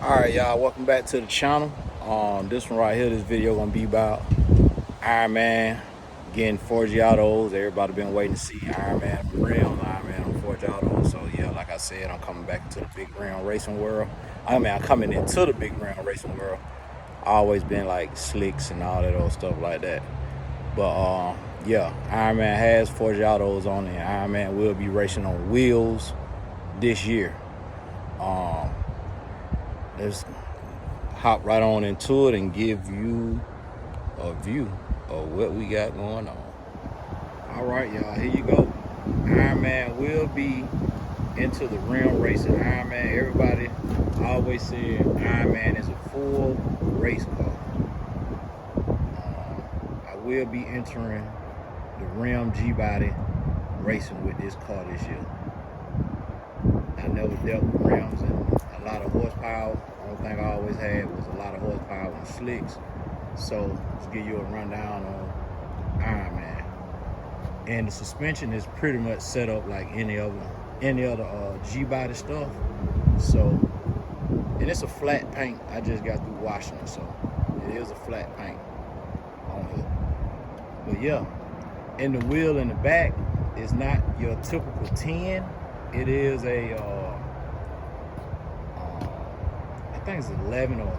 Alright, y'all, welcome back to the channel. This one right here, this video gonna be about Iron Man getting Forgiatos. Everybody been waiting to see Iron Man rims, Iron Man on Forgiatos. So yeah, like I said, I'm coming back into the big rim racing world. I'm coming into the big rim racing world. I always been like slicks and all that old stuff like that. But yeah, Iron Man has Forgiatos on it. Iron Man will be racing on wheels this year. Let's hop right on into it and give you a view of what we got going on. All right, y'all, here you go. Iron Man will be into the rim racing. Iron Man, everybody always said Iron Man is a full race car. I will be entering the rim G-body racing with this car this year. I never dealt with rims and a lot of horsepower. The only thing I always had was a lot of horsepower and slicks. So let's give you a rundown on Iron Man. And the suspension is pretty much set up like any other G-body stuff. So, and it's a flat paint. I just got through washing it, so it is a flat paint on here. But yeah, and the wheel in the back is not your typical 10. It is a I think it's 11 or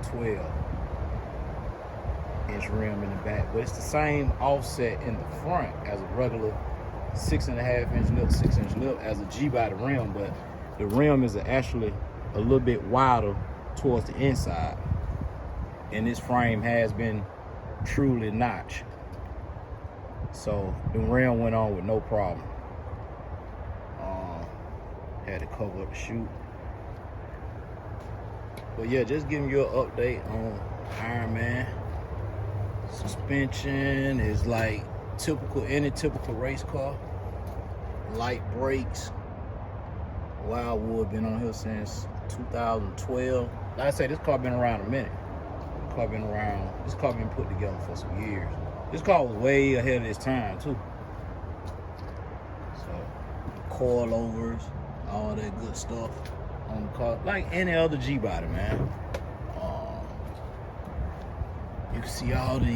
12-inch rim in the back, but it's the same offset in the front as a regular 6.5-inch lip, 6-inch lip as a G-body rim, but the rim is actually a little bit wider towards the inside, and this frame has been truly notched, so the rim went on with no problem. Had to cover up the chute. But yeah, just giving you an update on Iron Man. Suspension is like any typical race car. Light brakes. Wildwood been on here since 2012. Like I say, this car been around a minute. This car been put together for some years. This car was way ahead of its time too. So, coilovers, all that good stuff on the car, like any other G-body, man. You can see all the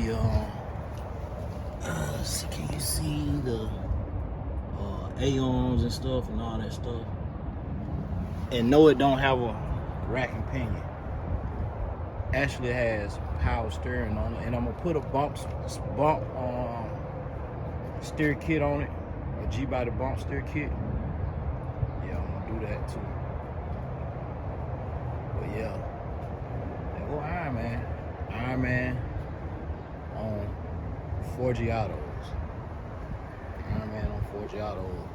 can you see the Aeons and stuff and all that stuff? And no, it don't have a rack and pinion. Actually has power steering on it, and I'm gonna put a bump steer kit on it, a G-body bump steer kit. Yeah, I'm gonna do that too. But yeah, there go Iron Man. Iron Man on Forgiatos. Iron Man on Forgiatos.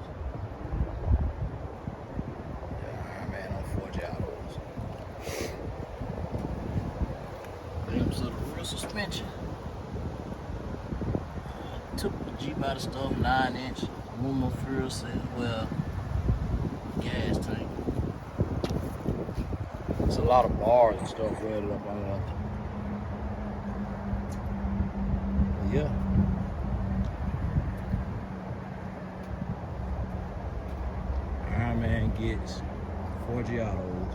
Yeah, Iron Man on Forgiatos. Glimpse of the real suspension. Typical G-body stuff, 9-inch aluminum fuel cell, well, gas tank. It's a lot of bars and stuff welded up on there. Yeah. Iron Man gets Forgiatos.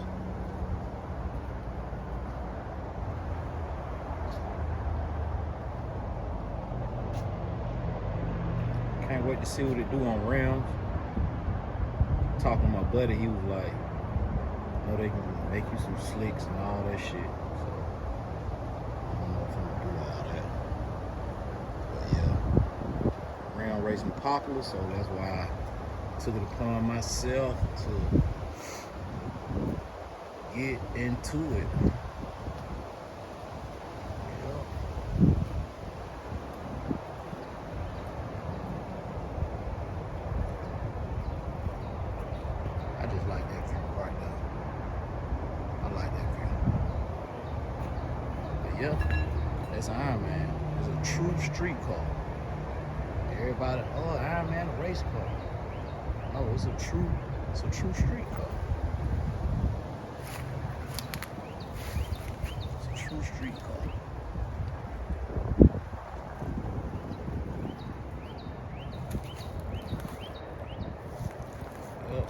Can't wait to see what it do on rims. Talking to my buddy, he was like, "No, they can make you some slicks and all that shit." So I don't know if I'm gonna do all that. But yeah, rim racing popular, so that's why I took it upon myself to get into it. I just like that view right there. I like that view. But yeah, that's Iron Man. It's a true street car. Everybody, oh, Iron Man, a race car. No, it's a true street car. It's a true street car. Yep.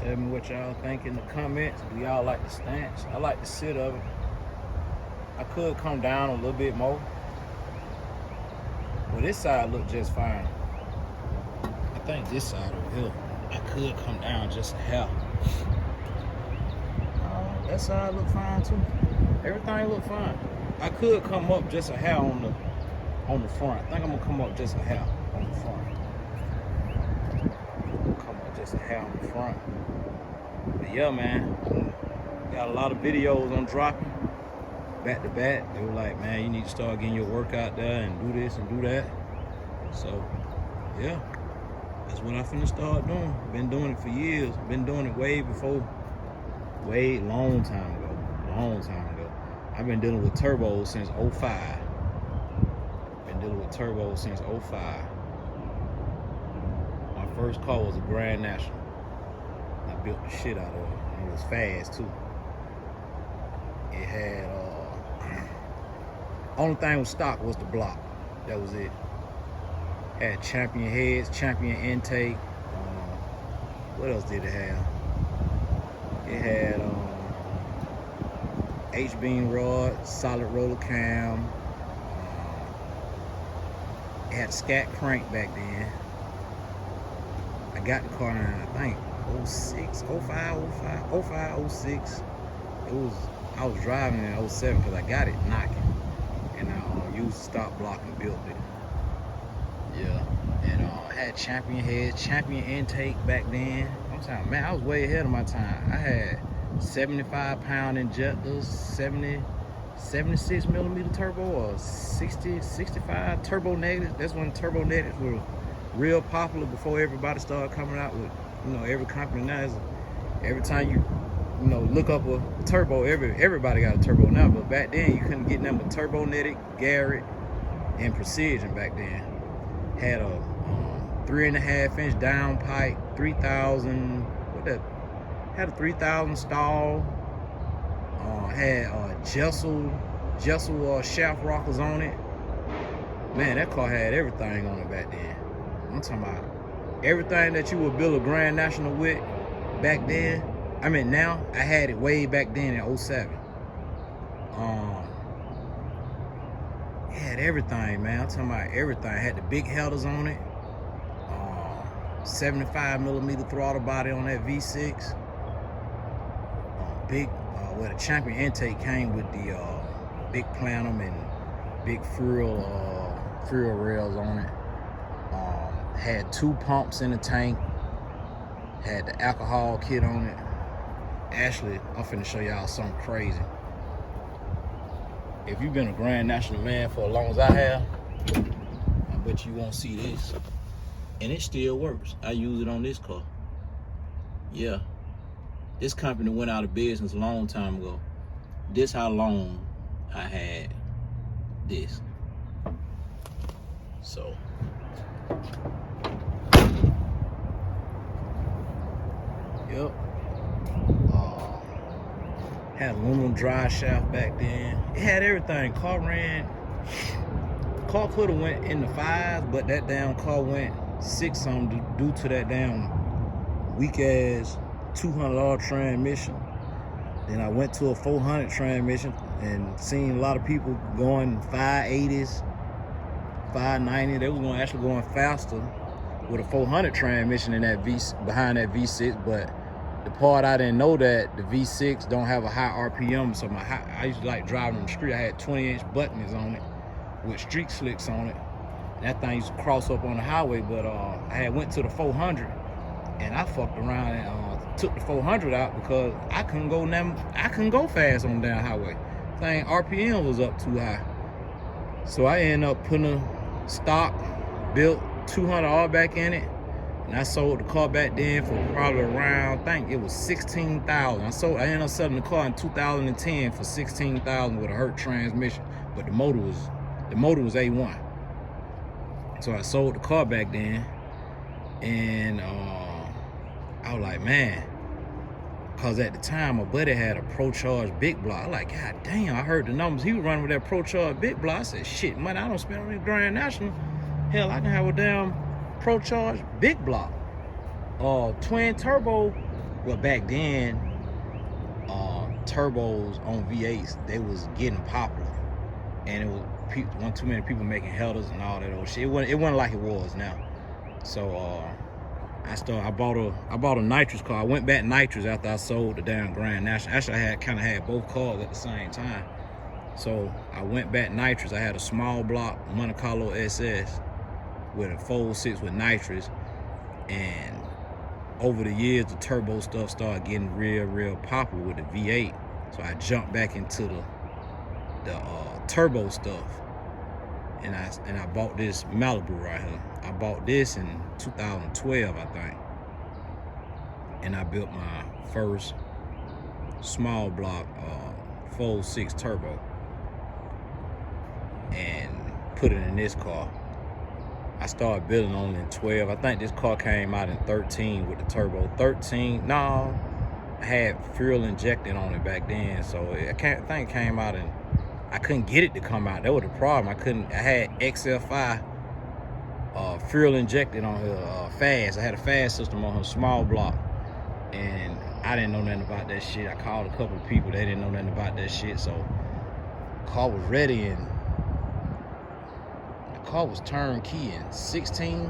Tell me what y'all think in the comments. Do y'all like the stance? I like the sit of it. I could come down a little bit more. Well, this side look just fine. I think this side over here, I could come down just a hair. That side look fine too. Everything look fine. I could come up just a hair on the front. I think I'm gonna come up just a hair on the front. Come up just a hair on the front. But yeah, man, got a lot of videos on dropping back to back. They were like, man, you need to start getting your workout there and do this and do that. So yeah, that's what I finna start doing. Been doing it for years. Been doing it way long time ago. I've been dealing with turbos since 05. Been dealing with turbos since 05. My first car was a Grand National. I built the shit out of it. And it was fast too. It had only thing was stock was the block. That was it. Had champion heads, champion intake. What else did it have? It had H-beam rod, solid roller cam. It had a scat crank back then. I got the car in, I think, 06, 05, 06. I was driving in 07 because I got it knocking. And I used stock block and built it. Yeah. And I had champion heads, champion intake back then. I'm saying, man, I was way ahead of my time. I had 75-pound injectors, 76 millimeter turbo, or 65 turbo negatives. That's when turbo negatives were real popular before everybody started coming out with, every company now. Every time you look up a turbo, everybody got a turbo now. But back then you couldn't get nothing but Turbonetic, Garrett, and Precision back then. Had a 3.5-inch downpipe, 3000. Had a 3000 stall. Had Jessel shaft rockers on it. Man, that car had everything on it back then. I'm talking about everything that you would build a Grand National with back then. I mean, now I had it way back then in 07. It had everything, man. I'm talking about everything. It had the big headers on it. 75 millimeter throttle body on that V6. Big, where the champion intake came with the big plenum and big fuel rails on it. Had 2 pumps in the tank. Had the alcohol kit on it. Actually, I'm finna show y'all something crazy. If you've been a Grand National man for as long as I have, I bet you won't see this. And it still works. I use it on this car. Yeah. This company went out of business a long time ago. This how long I had this. So. Yep. Had aluminum drive shaft back then. It had everything. Car could have went in the 5s, but that damn car went 6 something due to that damn weak ass $200 transmission. Then I went to a 400 transmission and seen a lot of people going 580s, 590. They was actually going faster with a 400 transmission in that behind that V6, but the part I didn't know that the V6 don't have a high RPM, so I used to like driving on the street. I had 20-inch buttons on it with street slicks on it. And that thing used to cross up on the highway, but I had went to the 400 and I fucked around and took the 400 out because I couldn't go fast on the damn highway. Thing RPM was up too high. So I ended up putting a stock built 200R back in it. And I sold the car back then for probably around, I think it was $16,000. I ended up selling the car in 2010 for $16,000 with a Hurt transmission, but the motor was A1. So I sold the car back then, and I was like, man, cause at the time my buddy had a Pro Charge big block. I like, god damn, I heard the numbers he was running with that Pro Charge big block. I said, shit, man, I don't spend on this Grand National. Hell, I can have a damn Pro Charge big block, twin turbo Well, back then, turbos on V8s, they was getting popular, and it was wasn't too many people making headers and all that old shit. It wasn't like it was now. So I bought a nitrous car. I went back nitrous after I sold the damn Grand National. Actually, I kind of had both cars at the same time. So I went back nitrous. I had a small block Monte Carlo SS with a 4.6 with nitrous, and over the years the turbo stuff started getting real popular with the V8. So I jumped back into the turbo stuff, and I bought this Malibu right here. I bought this in 2012, I think, and I built my first small block 4.6 turbo and put it in this car. I started building on it in 12. I think this car came out in 13 with the turbo. 13, no, I had fuel injected on it back then, so I think it came out in, I couldn't get it to come out. That was the problem. I had XL5 fuel injected on her fast. I had a fast system on her small block, and I didn't know nothing about that shit. I called a couple of people, they didn't know nothing about that shit, so the car was ready, and the car was turnkey in 16.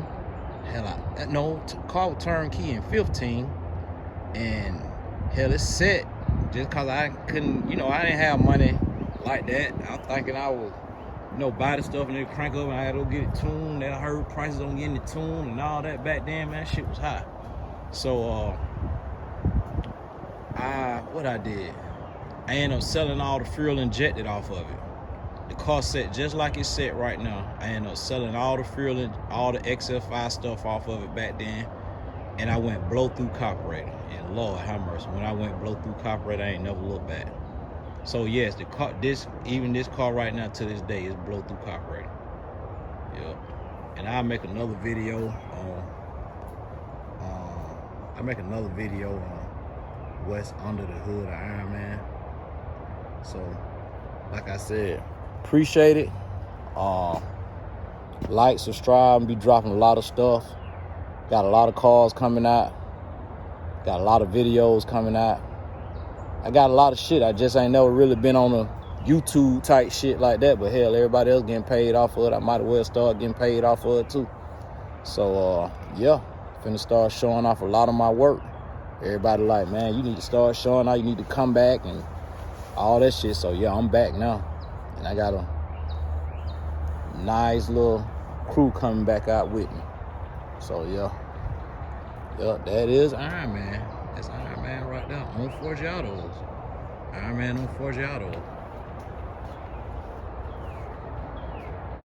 Car was turnkey in 15, and hell, it's set just cause I couldn't, I didn't have money like that. I was thinking I would, buy the stuff and then crank up and I had to go get it tuned. I heard prices on getting it tuned and all that back then, man, shit was high. So what I did, I ended up selling all the fuel injected off of it. The car set just like it's set right now. I ended up selling all the fuel and all the XL5 stuff off of it back then, and I went blow through carburetor. And Lord have mercy, when I went blow through carburetor, I ain't never looked back. So yes, the car, this car right now to this day is blow through carburetor. Yep. And I'll make another video on what's under the hood of Iron Man. So, like I said, appreciate it. Like, subscribe, and be dropping a lot of stuff. Got a lot of cars coming out. Got a lot of videos coming out. I got a lot of shit. I just ain't never really been on a YouTube type shit like that. But hell, everybody else getting paid off of it. I might as well start getting paid off of it too. So yeah, finna start showing off a lot of my work. Everybody like, man, you need to start showing out. You need to come back and all that shit. So yeah, I'm back now, and I got a nice little crew coming back out with me. So yeah, that is Iron Man. That's Iron Man right there on Forgiatos. Iron Man on Forgiatos.